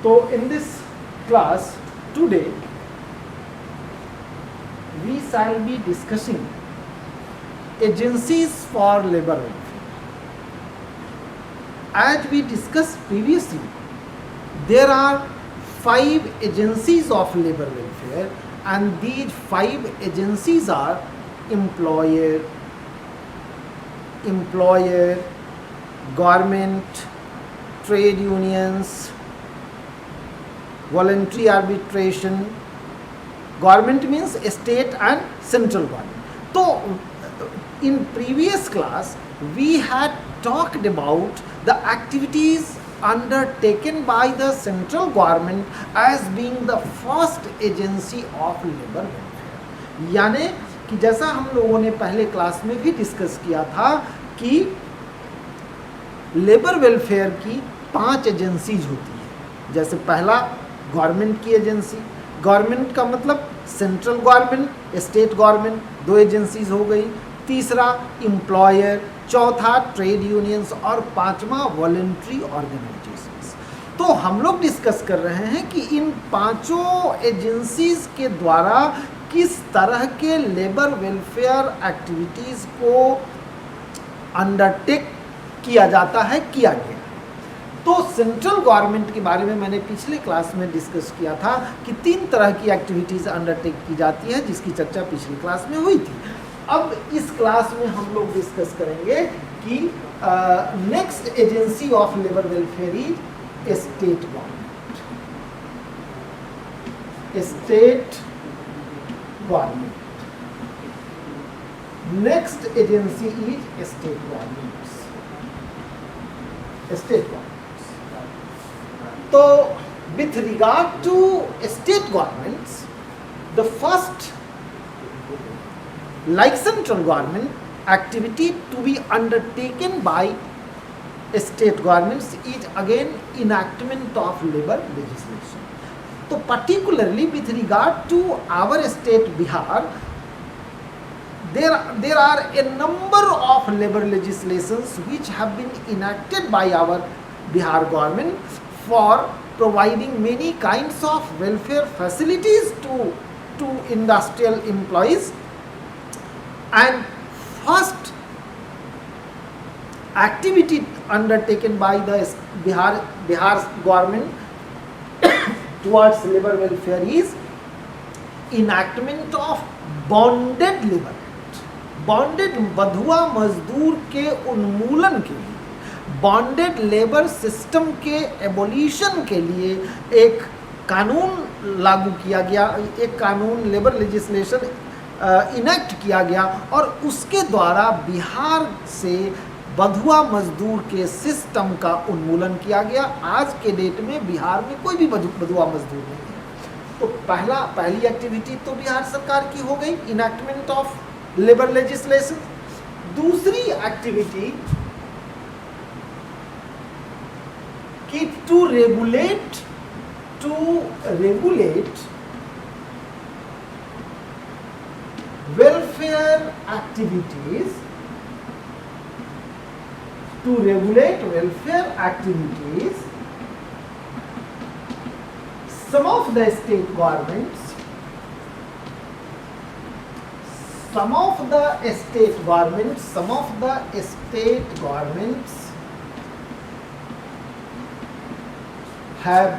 तो in this class today we shall be discussing agencies for labor welfare. As we discussed previously, there are 5 agencies of labor welfare, and these 5 agencies are employer, government, trade unions, voluntary arbitration. Government means state and central government. So in previous class we had talked about the activities undertaken by the central government as being the first agency of labor welfare. यानी कि जैसा हम लोगों ने पहले class में भी discuss किया था कि लेबर वेलफेयर की 5 एजेंसीज होती है. जैसे पहला गवर्नमेंट की एजेंसी, गवर्नमेंट का मतलब central government, state government, 2 agencies हो गई. तीसरा एम्प्लॉयर, चौथा ट्रेड यूनियंस और पांचवा वॉलंटरी ऑर्गेनाइजेशंस. तो हम लोग डिस्कस कर रहे हैं कि इन पांचों एजेंसीज के द्वारा किस तरह के लेबर वेलफेयर एक्टिविटीज़ को अंडरटेक किया जाता है, किया गया. तो सेंट्रल गवर्नमेंट के बारे में मैंने पिछले क्लास में डिस्कस किया था कि 3 तरह की एक्टिविटीज़ अंडरटेक की जाती है, जिसकी चर्चा पिछली क्लास में हुई थी. अब इस क्लास में हम लोग डिस्कस करेंगे कि next agency of labour welfare is state government. State government. Next agency is state government. State government. तो with regard to state governments, the first, like central government, activity to be undertaken by state governments is again enactment of labor legislation. So particularly with regard to our state Bihar, there are a number of labor legislations which have been enacted by our Bihar government for providing many kinds of welfare facilities to industrial employees. And first activity undertaken by the Bihar government towards labor welfare is enactment of bonded labor. Bonded बंधुआ मजदूर के उन्मूलन के लिए, bonded labour system के abolition के लिए एक कानून लागू किया गया, एक कानून लेबर लेजिस्लेशन इनेक्ट किया गया और उसके द्वारा बिहार से बंधुआ मजदूर के सिस्टम का उन्मूलन किया गया. आज के डेट में बिहार में कोई भी बंधुआ मजदूर नहीं है. तो पहली एक्टिविटी तो बिहार सरकार की हो गई, इनेक्टमेंट ऑफ लेबर लेजिस्लेशन. दूसरी एक्टिविटी कि to regulate welfare activities, to regulate welfare activities. Some of the state governments have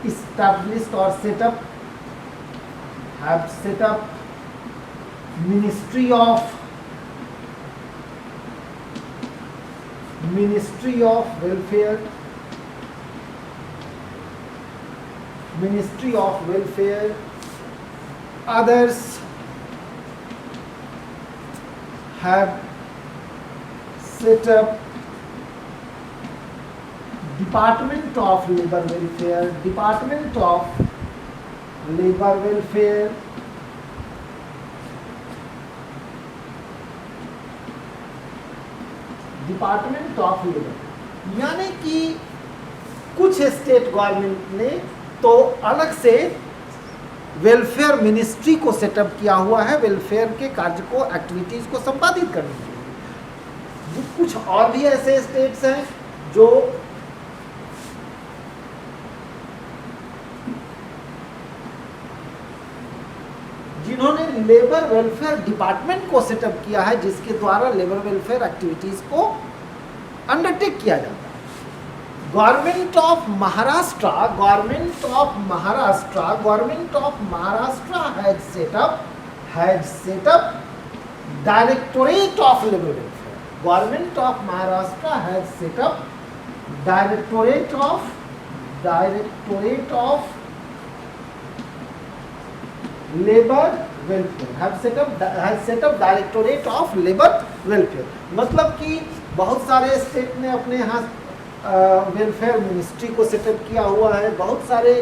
established or set up Ministry of Welfare. Others have set up Department of Labor Welfare, Department of Labor Welfare. Department of labour. यानी कि कुछ state government ने तो अलग से welfare ministry को setup किया हुआ है वेलफेयर के कार्य को, एक्टिविटीज़ को संपादित करने के लिए. कुछ और भी ऐसे स्टेट्स हैं जो लेबर वेलफेयर डिपार्टमेंट को सेटअप किया है, जिसके द्वारा लेबर वेलफेयर एक्टिविटीज को अंडरटेक किया जाता है। Government of Maharashtra has setup directorate of labour welfare. Government of Maharashtra has setup directorate of labour welfare, has setup directorate of labour welfare. मतलब कि बहुत सारे स्टेट ने अपने यहाँ वेलफेयर मिनिस्ट्री को सेटअप किया हुआ है, बहुत सारे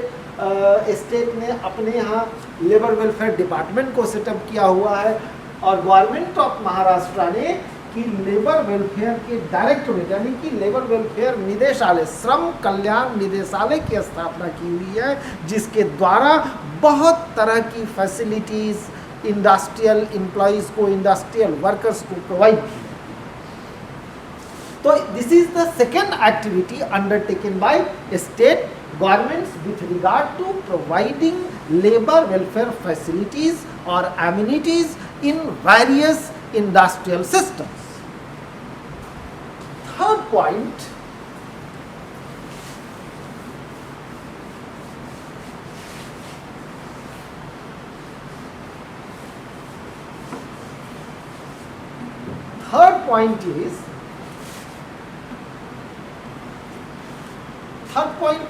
स्टेट ने अपने यहाँ लेबर वेलफेयर डिपार्टमेंट को सेटअप किया हुआ है, और गवर्नमेंट ऑफ महाराष्ट्र ने कि लेबर वेलफेयर के डायरेक्टोरेट यानी कि लेबर वेलफेयर निदेशालय, श्रम कल्याण निदेशालय की स्थापना की हुई है, जिसके द्वारा बहुत तरह की फैसिलिटीज इंडस्ट्रियल एम्प्लॉइज को, इंडस्ट्रियल वर्कर्स को प्रोवाइड की। तो this is the second activity undertaken by state governments with regard to providing labour welfare facilities और amenities in various industrial systems. Third point,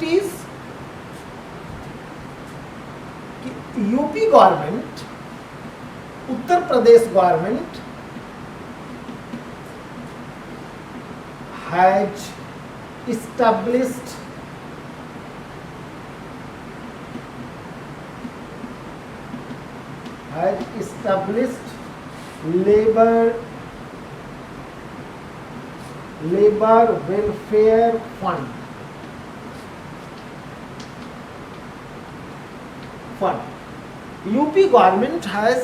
is कि UP government, Uttar Pradesh government has established labor welfare fund. UP government has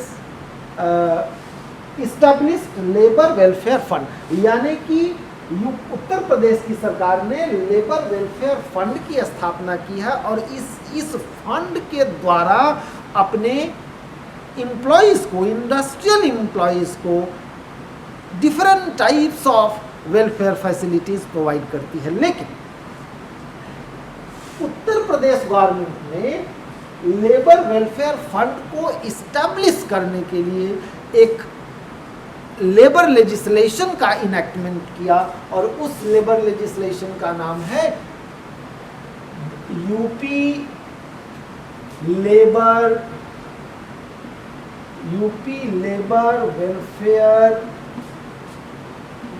established labor welfare fund, यानी कि उत्तर प्रदेश की सरकार ने labour welfare fund की स्थापना की है, और इस फंड के द्वारा अपने एम्प्लॉइज को, इंडस्ट्रियल एम्प्लॉइज को different types of welfare facilities provide करती है। लेकिन उत्तर प्रदेश गवर्नमेंट ने लेबर वेलफेयर फंड को इस्टेब्लिश करने के लिए एक लेबर लेजिस्लेशन का इनैक्टमेंट किया, और उस लेबर लेजिस्लेशन का नाम है UP labour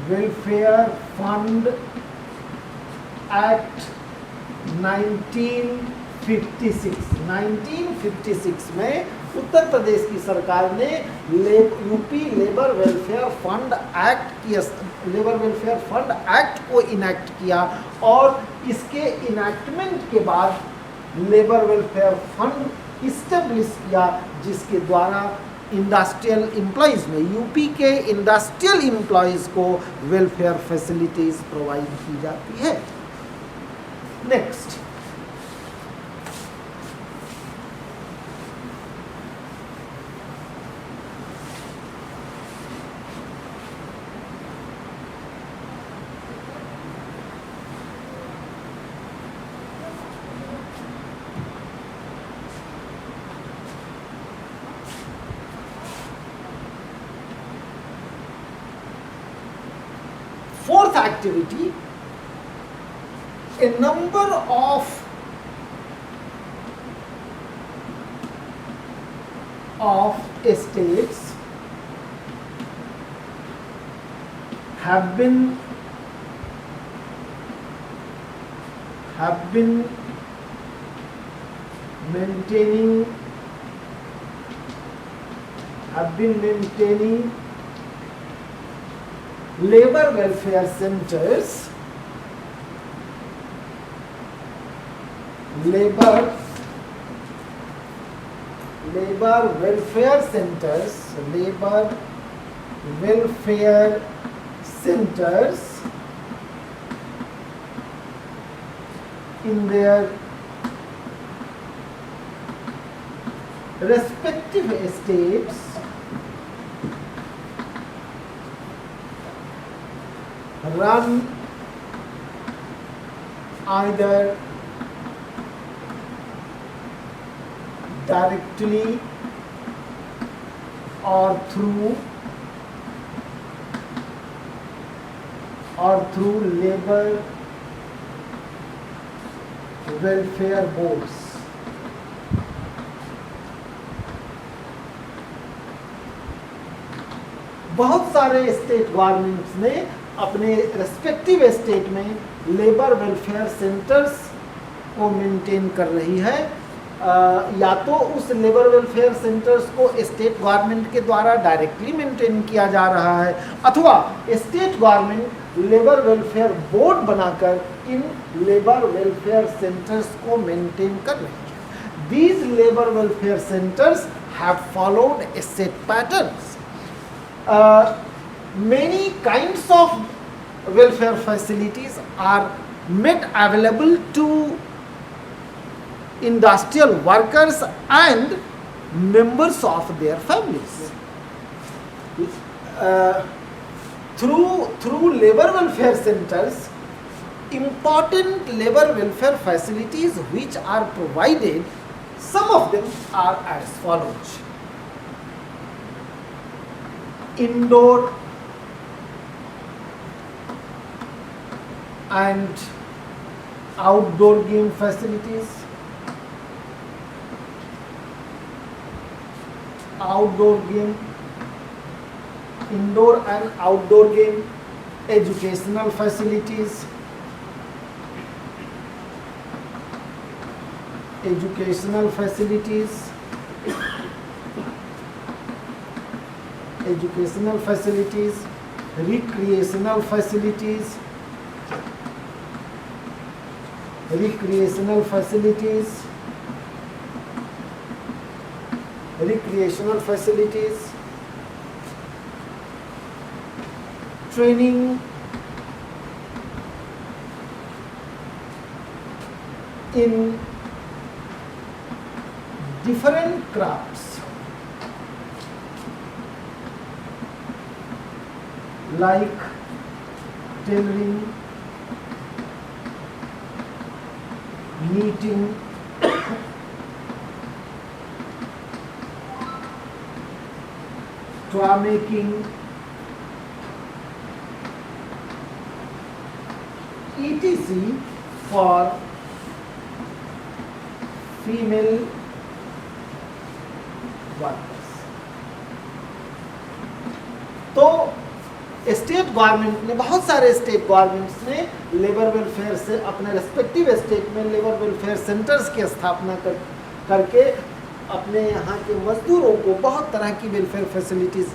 welfare fund act 1956 में उत्तर प्रदेश की सरकार ने UP labour welfare fund act को इनैक्ट किया, और इसके इनैक्टमेंट के बाद लेबर वेलफेयर फंड इस्टेब्लिश किया, जिसके द्वारा इंडस्ट्रियल एम्प्लॉइज में, यूपी के इंडस्ट्रियल एम्प्लॉइज को वेलफेयर फैसिलिटीज प्रोवाइड की जाती है। Next, fourth activity, a number of states have been maintaining labor welfare centers, in their respective states run either directly or through labor welfare boards. बहुत सारे state governments ने अपने respective state में labour welfare centres को maintain कर रही है। या तो उस लेबर वेलफेयर सेंटर्स को स्टेट गवर्नमेंट के द्वारा डायरेक्टली मेंटेन किया जा रहा है, अथवा state government labour welfare board बनाकर इन लेबर वेलफेयर सेंटर्स को मेंटेन कर रही है। These labour welfare centres have followed A set patterns. Many kinds of welfare facilities are made available to industrial workers and members of their families. Through labor welfare centers, important labor welfare facilities which are provided, some of them are as follows. Indoor and outdoor game facilities, indoor and outdoor game, educational facilities, recreational facilities, training in different crafts like tailoring, knitting, toy making, etc. for female workers. तो state government ने, बहुत सारे state governments ने labour welfare से अपने respective state में labour welfare centres की स्थापना करके अपने यहाँ के मजदूरों को बहुत तरह की वेलफेयर फैसिलिटीज़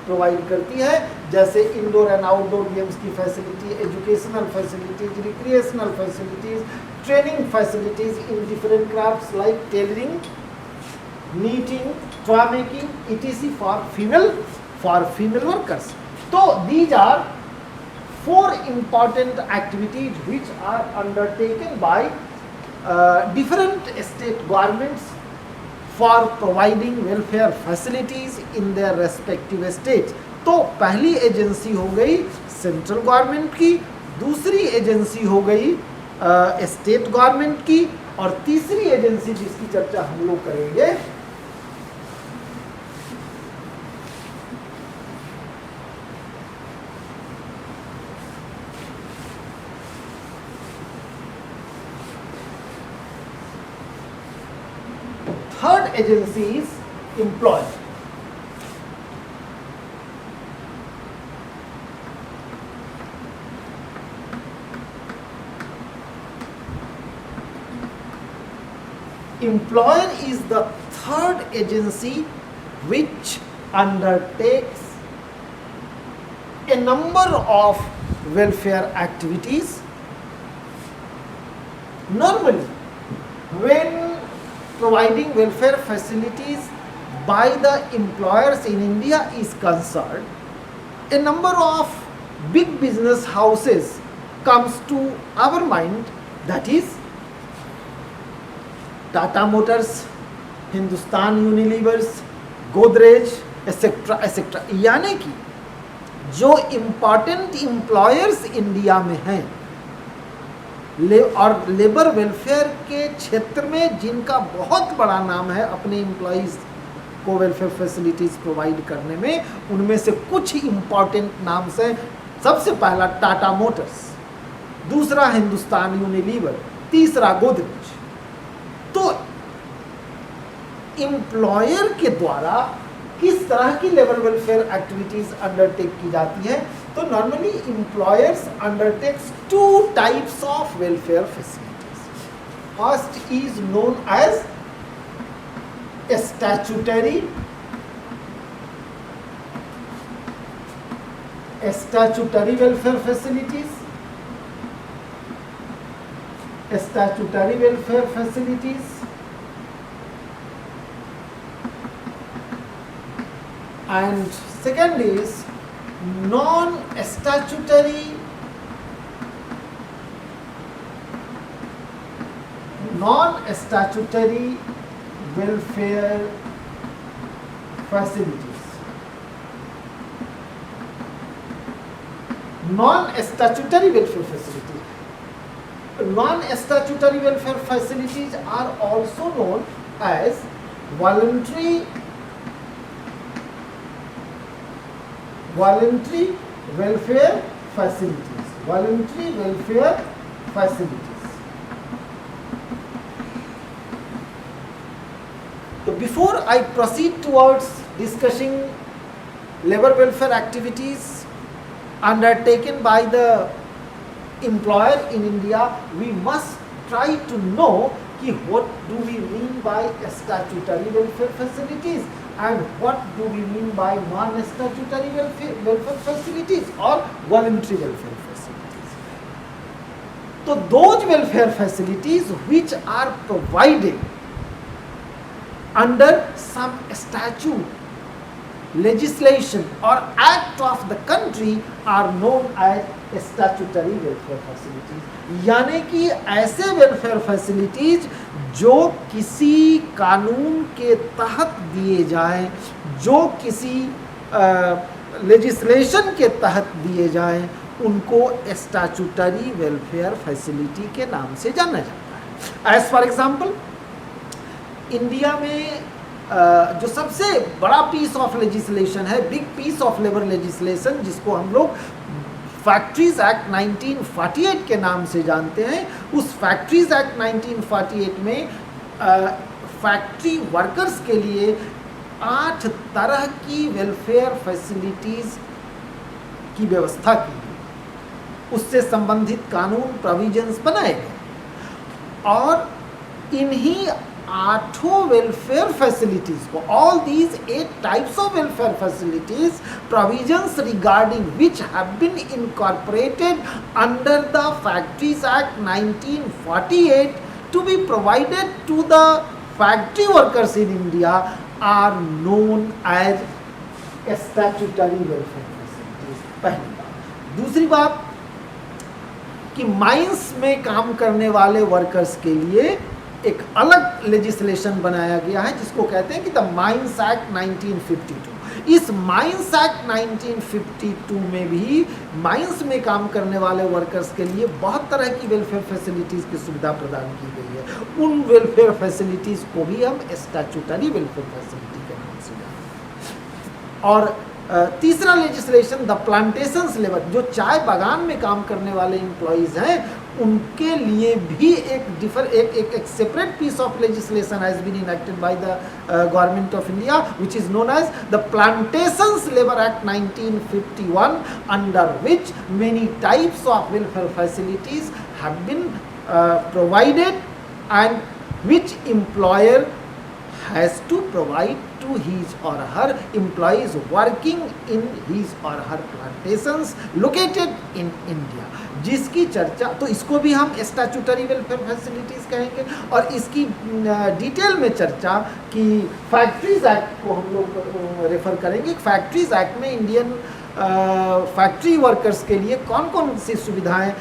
प्रोवाइड करती है, जैसे इंडोर एंड आउटडोर गेम्स की facility, educational facilities, recreational facilities, training facilities in different crafts like tailoring, knitting, toy making etc. for female workers. So these are 4 important activities which are undertaken by different state governments for providing welfare facilities in their respective states. तो पहली agency हो गई central government की, दूसरी agency हो गई state government की, और तीसरी एजेंसी जिसकी चर्चा हम लोग करेंगे third agency is employer. Employer is the third agency which undertakes a number of welfare activities. Normally, when providing welfare facilities by the employers in India is concerned, a number of big business houses comes to our mind, that is Tata Motors, Hindustan Unilevers, Godrej etc. etc. यानी कि जो important employers India में हैं और labour welfare के क्षेत्र में जिनका बहुत बड़ा नाम है अपने एम्प्लॉयज़ को वेलफेयर फैसिलिटीज़ प्रोवाइड करने में, उनमें से कुछ इम्पॉर्टेंट नाम से सबसे पहला टाटा मोटर्स, दूसरा हिंदुस्तान यूनिलीवर, तीसरा गोदरेज। तो एम्प्लॉयर के द्वारा किस तरह की लेबर वेलफेयर एक्टिविटीज अंडरटेक की जाती है? तो normally employers undertakes two types of welfare facilities. First is known as statutory welfare facilities, statutory welfare facilities, and second is non-statutory welfare facilities. Non-statutory welfare facilities. Non-statutory welfare facilities are also known as voluntary welfare facilities. Voluntary welfare facilities. So before I proceed towards discussing labor welfare activities undertaken by the employer in India, we must try to know what do we mean by statutory welfare facilities and what do we mean by non-statutory welfare facilities or voluntary welfare facilities. So those welfare facilities which are provided under some statute, legislation or act of the country are known as statutory welfare facilities. यानी कि ऐसे welfare facilities जो किसी कानून के तहत दिए जाएं, जो किसी लेजिस्लेशन के तहत दिए जाएं, उनको स्टैट्यूटरी वेलफेयर फैसिलिटी के नाम से जाना जाता है। एज फॉर एग्जाम्पल, इंडिया में जो सबसे बड़ा पीस ऑफ लेजिस्लेशन है, big piece of labour legislation, जिसको हम लोग फैक्ट्रीज एक्ट 1948 के नाम से जानते हैं, उस फैक्ट्रीज एक्ट 1948 में फैक्ट्री वर्कर्स के लिए 8 तरह की वेलफेयर फैसिलिटीज की व्यवस्था की गई, उससे संबंधित कानून प्रोविजंस बनाए गए और इन्हीं 8 वेलफेयर फैसिलिटीज को, all these 8 types of welfare facilities, provisions regarding which have been incorporated under the Factories Act 1948 to be provided to the factory workers in India are known as statutory welfare facilities. पहली बात। दूसरी बात कि mines में काम करने वाले workers के लिए एक अलग लेजिस्लेशन बनाया गया है जिसको कहते हैं कि द माइंस एक्ट 1952। इस माइंस एक्ट 1952 में भी माइंस में काम करने वाले वर्कर्स के लिए बहुत तरह की वेलफेयर फैसिलिटीज की सुविधा प्रदान की गई है। उन वेलफेयर फैसिलिटीज को भी हम स्टैट्यूटरी वेलफेयर फैसिलिटी के नाम से जानते हैं। और तीसरा लेजिस्लेशन द प्लांटेशंस लेबर, जो चाय बागान में काम करने वाले एम्प्लॉयज़ हैं, उनके लिए भी एक separate piece of legislation has been enacted by the government of India which is known as the plantations labour act 1951, under which many types of welfare facilities have been provided and which employer has to provide to his or her employees working in his or her plantations located in India, जिसकी चर्चा, तो इसको भी हम statutory welfare facilities कहेंगे। और इसकी detail में चर्चा कि फैक्ट्रीज एक्ट को हम लोग रेफर करेंगे। फैक्ट्रीज एक्ट में इंडियन फैक्ट्री वर्कर्स के लिए कौन कौन सी सुविधाएं